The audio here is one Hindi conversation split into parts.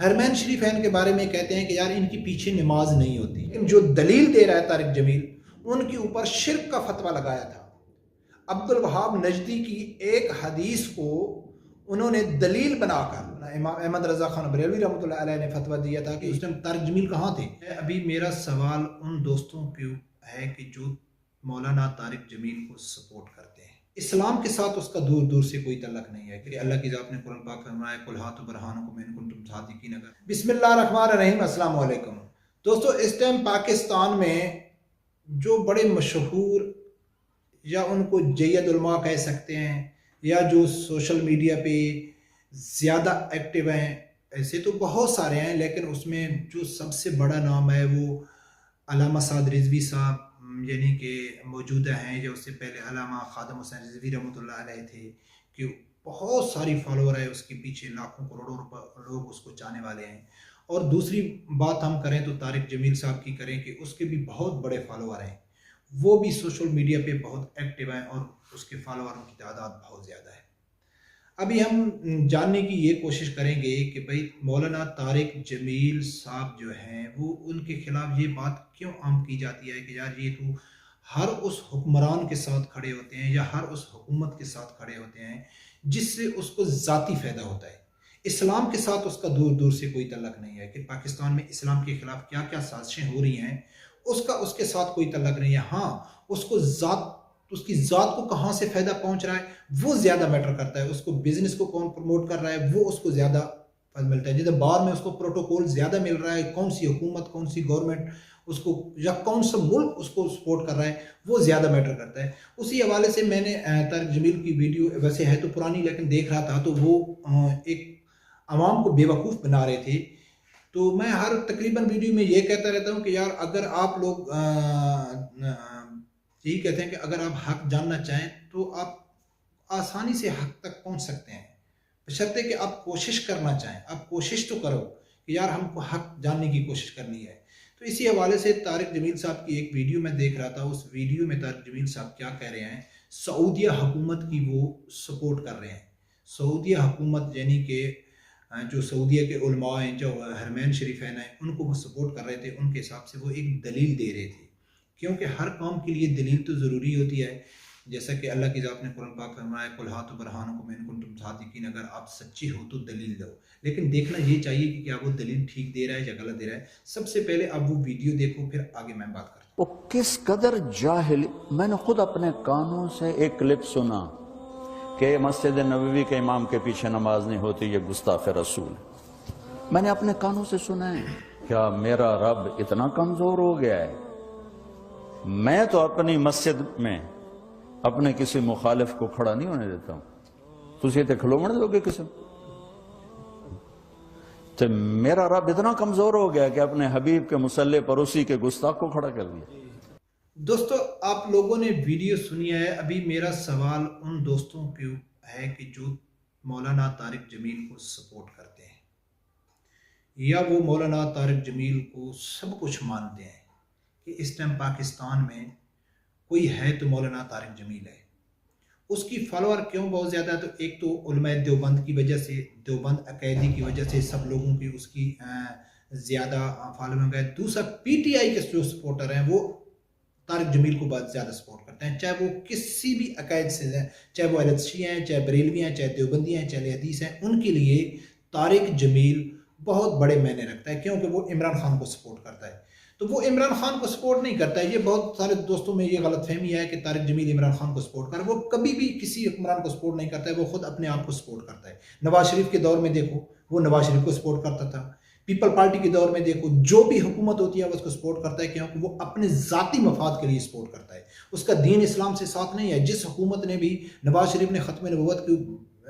हरमैन शरीफैन के बारे में कहते हैं कि यार इनकी पीछे नमाज नहीं होती, लेकिन जो दलील दे रहा है तारिक जमील, उनके ऊपर शिर्क का फतवा लगाया था। अब्दुल वहाब नजदी की एक हदीस को उन्होंने दलील बनाकर इमाम अहमद रजा खान बरेलवी रहमतुल्लाह अलैह ने फतवा दिया था कि उस टाइम तारिक जमील कहाँ थे। अभी मेरा सवाल उन दोस्तों के है कि जो मौलाना तारिक जमील को सपोर्ट करते हैं, इस्लाम के साथ उसका दूर दूर से कोई तल्लक नहीं है कि अल्लाह की ज़ात ने कुरान पाक फरमाया कुल हातु बरहानुकुम इन कुंतुम सादिकीन। बिस्मिल्लाहिर्रहमानिर्रहीम, अस्सलाम वालेकुम दोस्तों। इस टाइम पाकिस्तान में जो बड़े मशहूर या उनको जय्यद उलमा कह सकते हैं या जो सोशल मीडिया पे ज़्यादा एक्टिव हैं, ऐसे तो बहुत सारे हैं, लेकिन उसमें जो सबसे बड़ा नाम है वो अल्लामा साद रिजवी साहब यानी कि मौजूदा हैं, या उससे पहले अल्लामा खादम हुसैन रिजवी रहमतुल्लाह अलैह थे, कि बहुत सारी फॉलोअर है उसके पीछे, लाखों करोड़ों लोग उसको चाहने वाले हैं। और दूसरी बात हम करें तो तारिक जमील साहब की करें कि उसके भी बहुत बड़े फॉलोअर हैं, वो भी सोशल मीडिया पे बहुत एक्टिव हैं और उसके फॉलोअरों की तादाद बहुत ज़्यादा है। अभी हम जानने की ये कोशिश करेंगे कि भाई मौलाना तारिक जमील साहब जो हैं वो उनके खिलाफ ये बात क्यों आम की जाती है कि यार ये तो हर उस हुक्मरान के साथ खड़े होते हैं या हर उस हुकूमत के साथ खड़े होते हैं जिससे उसको ज़ाती फ़ायदा होता है। इस्लाम के साथ उसका दूर दूर से कोई तल्लक नहीं है कि पाकिस्तान में इस्लाम के खिलाफ क्या क्या साजिशें हो रही हैं, उसका उसके साथ कोई तल्लक नहीं है। हाँ, उसकी ज़ात को कहाँ से फ़ायदा पहुँच रहा है वो ज़्यादा मैटर करता है। उसको बिज़नेस को कौन प्रमोट कर रहा है वो उसको ज़्यादा फल मिलता है। जैसे बाहर में उसको प्रोटोकॉल ज़्यादा मिल रहा है, कौन सी हुकूमत, कौन सी गवर्नमेंट उसको या कौन सा मुल्क उसको सपोर्ट कर रहा है वो ज़्यादा मैटर करता है। उसी हवाले से मैंने तारिक जमील की वीडियो, वैसे है तो पुरानी लेकिन देख रहा था, तो वो एक आवाम को बेवकूफ़ बना रहे थे। तो मैं हर तकरीबन वीडियो में ये कहता रहता हूँ कि यार अगर आप लोग यही कहते हैं कि अगर आप हक जानना चाहें तो आप आसानी से हक तक पहुंच सकते हैं, बशर्ते कि आप कोशिश करना चाहें। आप कोशिश तो करो कि यार हमको हक जानने की कोशिश करनी है। तो इसी हवाले से तारिक जमील साहब की एक वीडियो मैं देख रहा था। उस वीडियो में तारिक जमील साहब क्या कह रहे हैं, सऊदिया हुकूमत की वो सपोर्ट कर रहे हैं। सऊदिया हुकूमत यानी कि जो सऊदिया के उलमा हैं, जो हरमैन शरीफैन हैं, उनको वो सपोर्ट कर रहे थे। उनके हिसाब से वो एक दलील दे रहे थे, क्योंकि हर काम के लिए दलील तो ज़रूरी होती है। जैसा कि अल्लाह की ज़ात ने कुरान पाक फरमाया कुल हातु बरहानुकुम इन कुंतुम सादिकीन, अगर आप सच्ची हो तो दलील दो। लेकिन देखना ये चाहिए कि क्या वो दलील ठीक दे रहा है या गलत दे रहा है। सबसे पहले आप वो वीडियो देखो, फिर आगे मैं बात करता हूँ। वो किस कदर जाहिल। मैंने खुद अपने कानों से एक क्लिप सुना कि मस्जिद नबवी के इमाम के पीछे नमाज नहीं होती, ये गुस्ताख रसूल। मैंने अपने कानों से सुना है। क्या मेरा रब इतना कमजोर हो गया है? मैं तो अपनी मस्जिद में अपने किसी मुखालिफ को खड़ा नहीं होने देता हूं। तुझे तो खिलोमण दोगे किसी? तो मेरा रब इतना कमजोर हो गया कि अपने हबीब के मुसल्ले पर उसी के गुस्ताख को खड़ा कर दिया। दोस्तों, आप लोगों ने वीडियो सुनी है। अभी मेरा सवाल उन दोस्तों के है कि जो मौलाना तारिक जमील को सपोर्ट करते हैं या वो मौलाना तारिक जमील को सब कुछ मानते हैं कि इस टाइम पाकिस्तान में कोई है तो मौलाना तारिक जमील है। उसकी फॉलोअर क्यों बहुत ज़्यादा है? तो एक तो उलमा देवबंद की वजह से, देवबंद अकायदी की वजह से सब लोगों की उसकी ज़्यादा फॉलोइंग है। दूसरा पीटीआई के जो सपोर्टर हैं वो तारिक जमील को बहुत ज़्यादा सपोर्ट करते हैं, चाहे वो किसी भी अकायद से हैं, चाहे वो एलएचसी हैं, चाहे बरेलवी हैं, चाहे देवबंदी हैं, चाहे हदीस हैं। उनके लिए तारिक जमील बहुत बड़े मायने रखता है, क्योंकि वो इमरान खान को सपोर्ट करता है। तो वो इमरान खान को सपोर्ट नहीं करता है। ये बहुत सारे दोस्तों में ये गलतफहमी है कि तारिक जमील इमरान खान को सपोर्ट कर। वो कभी भी किसी हुक्मरान को सपोर्ट नहीं करता है, वो खुद अपने आप को सपोर्ट करता है। नवाज शरीफ के दौर में देखो, वो नवाज शरीफ को सपोर्ट करता था। पीपल पार्टी के दौर में देखो, जो भी हुकूमत होती है वो उसको सपोर्ट करता है, क्योंकि वो अपने ज़ाती मफाद के लिए सपोर्ट करता है। उसका दीन इस्लाम से साथ नहीं है। जिस हुकूमत ने भी, नवाज शरीफ ने ख़त्म नबूवत की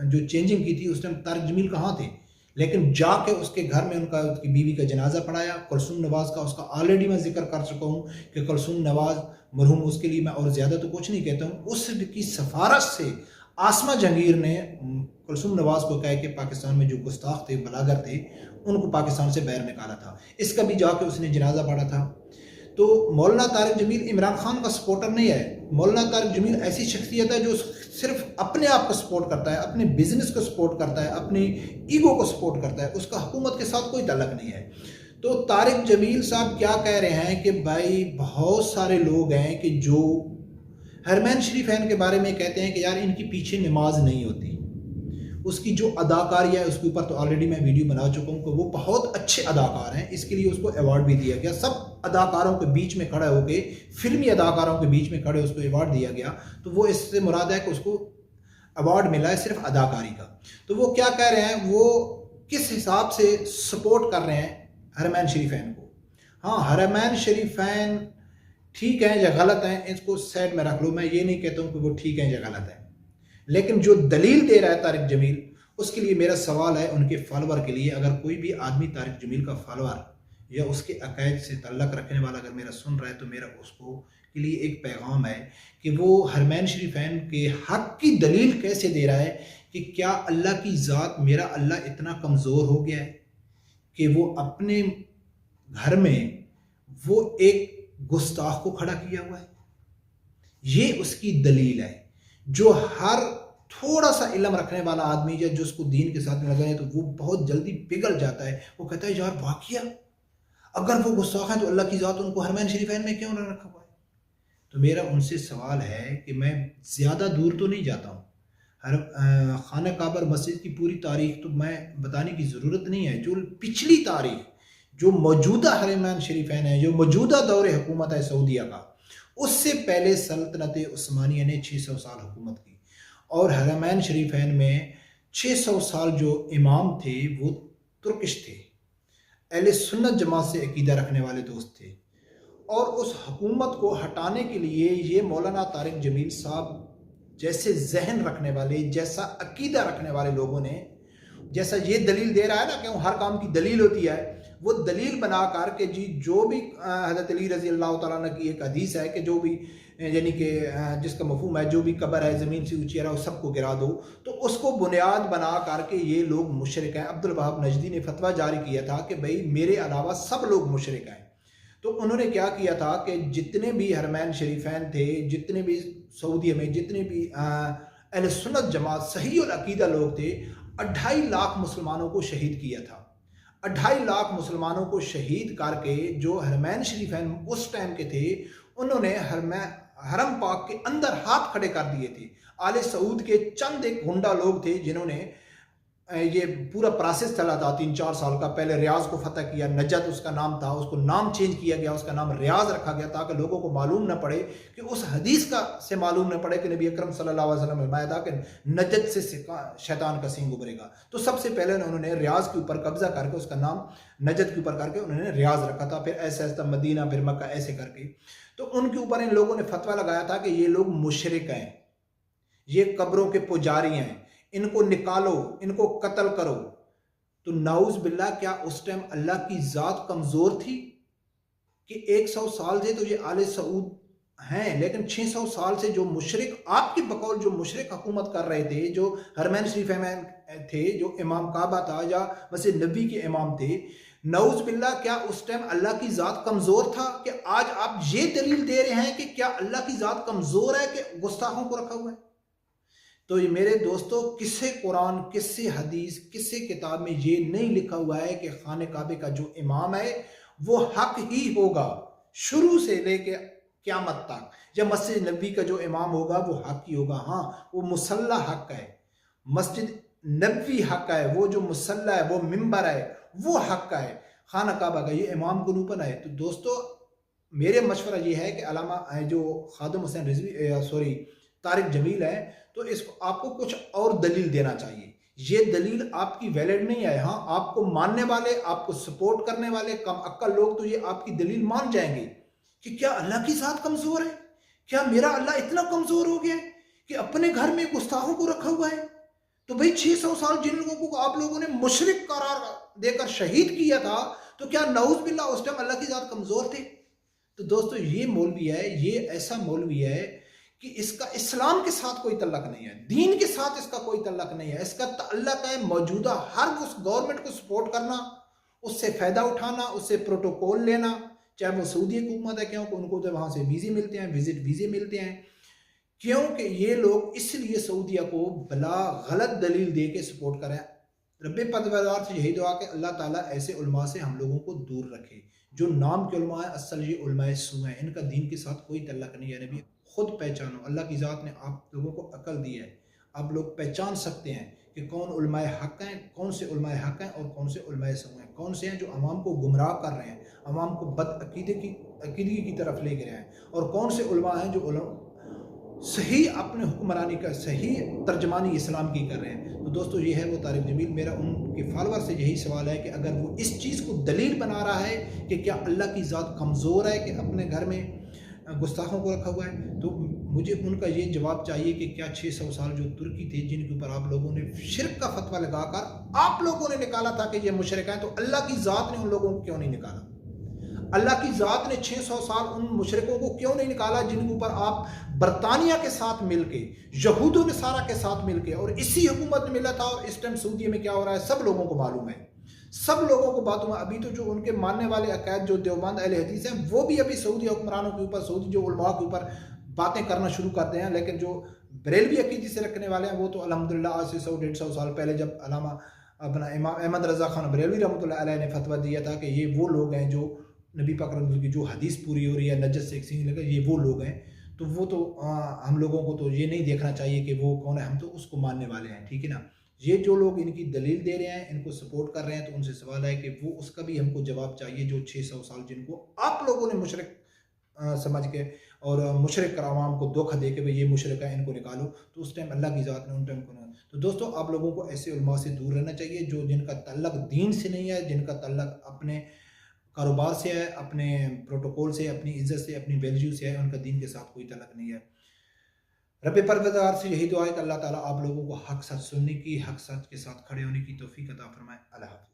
जो चेंजिंग की थी, उस टाइम तारिक जमील कहाँ थे? लेकिन जाके उसके घर में उसकी बीवी का जनाजा पढ़ाया। कुलसूम नवाज का उसका ऑलरेडी मैं जिक्र कर चुका हूँ कि कुलसूम नवाज मरहूम, उसके लिए मैं और ज़्यादा तो कुछ नहीं कहता हूँ। उसकी सिफारिश से आसमा जहांगीर ने कुलसूम नवाज को कह के पाकिस्तान में जो गुस्ताख थे, बलागर थे, उनको पाकिस्तान से बाहर निकाला था। इसका भी जाके उसने जनाजा पढ़ा था। तो मौलाना तारिक जमील इमरान खान का सपोर्टर नहीं है। मौलाना तारिक जमील ऐसी शख्सियत है जो सिर्फ अपने आप को सपोर्ट करता है, अपने बिजनेस को सपोर्ट करता है, अपनी ईगो को सपोर्ट करता है, उसका हुकूमत के साथ कोई ताल्लुक नहीं है। तो तारिक जमील साहब क्या कह रहे हैं कि भाई बहुत सारे लोग हैं कि जो हरमैन शरीफैन के बारे में कहते हैं कि यार इनकी पीछे नमाज नहीं होती। उसकी जो अदाकारी है उसके ऊपर तो ऑलरेडी मैं वीडियो बना चुका हूँ कि वो बहुत अच्छे अदाकार हैं, इसके लिए उसको अवार्ड भी दिया गया। सब अदाकारों के बीच में खड़े होके, फिल्मी अदाकारों के बीच में खड़े उसको अवार्ड दिया गया। तो वो इससे मुराद है कि उसको अवार्ड मिला है सिर्फ अदाकारी का। तो वो क्या कह रहे हैं, वो किस हिसाब से सपोर्ट कर रहे हैं हरमैन शरीफैन को। हाँ, हरमैन शरीफैन ठीक है या गलत है, इसको साइड में रख लो। मैं ये नहीं कहता हूँ कि वो ठीक है या गलत है, लेकिन जो दलील दे रहा है तारिक जमील, उसके लिए मेरा सवाल है उनके फॉलोअर के लिए। अगर कोई भी आदमी तारिक जमील का फॉलोअर या उसके अकायद से तल्लक रखने वाला अगर मेरा सुन रहा है, तो मेरा उसको के लिए एक पैगाम है कि वो हरमैन शरीफैन के हक की दलील कैसे दे रहा है कि क्या अल्लाह की ज़ात, मेरा अल्लाह इतना कमज़ोर हो गया है कि वो अपने घर में वो एक गुस्ताख को खड़ा किया हुआ है। ये उसकी दलील है। जो हर थोड़ा सा इल्म रखने वाला आदमी या जो उसको दीन के साथ में लगा है, तो वो बहुत जल्दी पिघल जाता है। वो कहता है यार वाकया अगर वो गुस्ताख है तो अल्लाह की ज़ात उनको हरमैन शरीफैन में क्यों ना रखा हुआ है। तो मेरा उनसे सवाल है कि मैं ज़्यादा दूर तो नहीं जाता हूँ। खाना काबर मस्जिद की पूरी तारीख तो मैं बताने की ज़रूरत नहीं है। जो पिछली तारीख, जो मौजूदा हरमैन शरीफैन है, जो मौजूदा दौर हुकूमत है सऊदीया का, उससे पहले सल्तनत उस्मानिया ने 600 साल हुकूमत की, और हरमैन शरीफैन में 600 साल जो इमाम थे वो तुर्किश थे, अहले सुन्नत जमात से अकीदा रखने वाले दोस्त थे। और उस हुकूमत को हटाने के लिए ये मौलाना तारिक जमील साहब जैसे जहन रखने वाले, जैसा अकीदा रखने वाले लोगों ने, जैसा ये दलील दे रहा है ना कि हर काम की दलील होती है, वो दलील बना कर के जी जो भी हज़रत अली रज़ी अल्लाह तआला अन्हु की एक हदीस है कि जो भी यानी कि जिसका मफहूम है जो भी कब्र है ज़मीन से ऊंची है सबको गिरा दो, तो उसको बुनियाद बना करके ये लोग मुशरिक हैं। अब्दुल वहाब नजदी ने फतवा जारी किया था कि भाई मेरे अलावा सब लोग मुशरिक हैं। तो उन्होंने क्या किया था कि जितने भी हरमैन शरीफैन थे, जितने भी सऊदी में जितने भी अहले सुन्नत जमात सही और अकीदा लोग थे, 2.5 लाख मुसलमानों को शहीद किया था। 2.5 लाख मुसलमानों को शहीद करके जो हरमैन शरीफैन उस टाइम के थे, उन्होंने हरम पाक के अंदर हाथ खड़े कर दिए थे। आले सऊद के चंद एक गुंडा लोग थे जिन्होंने ये पूरा प्रोसेस चला था 3-4 साल का। पहले रियाज को फतह किया, नजद उसका नाम था, उसको नाम चेंज किया गया, उसका नाम रियाज रखा गया ताकि लोगों को मालूम न पड़े कि उस हदीस का से मालूम न पड़े कि नबी अकरम सल्लल्लाहु अलैहि वसल्लम ने फरमाया था कि नजद से शैतान का सींग उभरेगा। तो सबसे पहले उन्होंने रियाज के ऊपर कब्जा करके उसका नाम नजद के ऊपर करके उन्होंने रियाज रखा था। फिर ऐसे ऐसा मदीना, फिर मक्का, ऐसे करके तो उनके ऊपर इन लोगों ने फतवा लगाया था कि ये लोग मुशरिक हैं, ये कब्रों के पुजारी हैं, इनको निकालो, इनको कत्ल करो। तो नाउज बिल्ला, क्या उस टाइम अल्लाह की ज़ात कमज़ोर थी कि 100 साल से तो ये आले सऊद हैं, लेकिन 600 साल से जो मुशरिक आपके बकौल जो मुशरिक हुकूमत कर रहे थे, जो हरमैन शरीफैन थे, जो इमाम काबा था या मस्जिद नबी के इमाम थे, नाउज बिल्ला, क्या उस टाइम अल्लाह की ज़ात कमज़ोर था कि आज आप ये दलील दे रहे हैं कि क्या अल्लाह की ज़ात कमज़ोर है कि गुस्ताखों को रखा हुआ है। तो ये मेरे दोस्तों, किसी कुरान, किसी हदीस, किसी किताब में ये नहीं लिखा हुआ है कि खाने काबे का जो इमाम है वो हक ही होगा शुरू से लेके क़यामत तक, या मस्जिद नबी का जो इमाम होगा वो हक ही होगा। हाँ, वो मुसल्ला हक है, मस्जिद नबी हक है, वो जो मुसल्ला है, वो मिंबर है, वो हक का है। खाना काबा का ये इमाम गुनूपन है। तो दोस्तों, मेरे मशवरा ये है कि अलामा जो खादिम हुसैन रिजवी तारिक जमील है, तो इसको आपको कुछ और दलील देना चाहिए। ये दलील आपकी वैलिड नहीं है। हाँ, आपको मानने वाले, आपको सपोर्ट करने वाले कम अक्ल लोग तो ये आपकी दलील मान जाएंगे कि क्या अल्लाह की ज़ात कमज़ोर है, क्या मेरा अल्लाह इतना कमज़ोर हो गया है कि अपने घर में गुस्ताखों को रखा हुआ है। तो भाई 600 साल जिन लोगों को आप लोगों ने मुशरिक करार देकर शहीद किया था, तो क्या नऊज़ बिल्लाह उस टाइम अल्लाह की ज़ात कमज़ोर थे। तो दोस्तों, ये मौलवी है, ये ऐसा मौलवी है कि इसका इस्लाम के साथ कोई तल्लक नहीं है, दीन के साथ इसका कोई तल्लक नहीं है। इसका तल्लक है मौजूदा हर उस गवर्नमेंट को सपोर्ट करना, उससे फ़ायदा उठाना, उससे प्रोटोकॉल लेना, चाहे वो सऊदी हुकूमत है, क्योंकि उनको तो वहाँ से वीज़े मिलते हैं, विजिट वीज़े मिलते हैं, क्योंकि ये लोग इसलिए सऊदिया को बला गलत दलील दे के सपोर्ट करें। रब्बे परवरदिगार से यही दुआ कि अल्लाह ताला ऐसे उलमा से हम लोगों को दूर रखे जो नाम के उलमा है, असल ये उलमाए सू हैं, इनका दीन के साथ कोई तल्लक नहीं है। नबी खुद पहचानो, अल्लाह की ज़ात ने आप लोगों को अकल दी है, आप लोग पहचान सकते हैं कि कौन उलमाए हक हैं, कौन से उलमाए हक हैं और कौन से उलमाए सू हैं, कौन से हैं जो अवाम को गुमराह कर रहे हैं, अवाम को अकीदगी की तरफ ले गए हैं, और कौन से उलमा हैं जो सही अपने हुक्मरानी का सही तर्जमानी इस्लाम की कर रहे हैं। तो दोस्तों ये है वो तारिक जमील। मेरा उनके फॉलोअर से यही सवाल है कि अगर वो इस चीज़ को दलील बना रहा है कि क्या अल्लाह की ज़ात कमज़ोर है कि अपने घर में गुस्ताखों को रखा हुआ है, तो मुझे उनका ये जवाब चाहिए कि क्या 600 साल जो तुर्की थे जिनके ऊपर आप लोगों ने शिर्क का फतवा लगाकर आप लोगों ने निकाला था कि ये मुशरिक हैं, तो अल्लाह की ज़ात ने उन लोगों को क्यों नहीं निकाला? अल्लाह की ज़ात ने 600 साल उन मुशरिकों को क्यों नहीं निकाला जिनके ऊपर आप बरतानिया के साथ मिलके, यहूद नसारा के साथ मिलके, और इसी हुकूमत ने मिला था। और इस टाइम सऊदी में क्या हो रहा है सब लोगों को मालूम है, सब लोगों को मालूम है। अभी तो जो उनके मानने वाले अकायद जो देवबंद अहले हदीस हैं वो भी अभी सऊदी हुक्मरानों के ऊपर, सऊदी जो उलमा के ऊपर बातें करना शुरू करते हैं, लेकिन जो बरेलवी अकीदे से रखने वाले हैं वो तो अल्हम्दुलिल्लाह आज से 100-150 साल पहले जब अलामा अपना इमाम अहमद रज़ा खान बरेलवी रहमतुल्लाह अलैह ने फतवा दिया था कि ये वो लोग हैं जो नबी पाक रसूल की जो हदीस पूरी हो रही है नजत से एक सिंह लेकर, ये वो लोग हैं, तो वो तो हम लोगों को तो ये नहीं देखना चाहिए कि वो कौन है, हम तो उसको मानने वाले हैं, ठीक है ना। ये जो लोग इनकी दलील दे रहे हैं, इनको सपोर्ट कर रहे हैं, तो उनसे सवाल है कि वो उसका भी हमको जवाब चाहिए जो 600 साल जिनको आप लोगों ने मुशरिक समझ के और मुशरिक कर आवाम को धोखा दे के भाई ये मुशरिक है इनको निकालो, तो उस टाइम अल्लाह की ज़ात ने उन टाइम को ना। तो दोस्तों आप लोगों को ऐसे उलमा से दूर रहना चाहिए जो जिनका तल्लक दीन से नहीं है, जिनका तल्लक अपने कारोबार से है, अपने प्रोटोकॉल से, अपनी इज्जत से, अपनी वैल्यू से है, उनका दीन के साथ कोई तल्लक नहीं है। रब्बे परवरदिगार से यही दुआ है कि अल्लाह ताला आप लोगों को हक सच सुनने की, हक सच के साथ खड़े होने की तौफीक अता फरमाए। अल्लाह हाफ़िज़।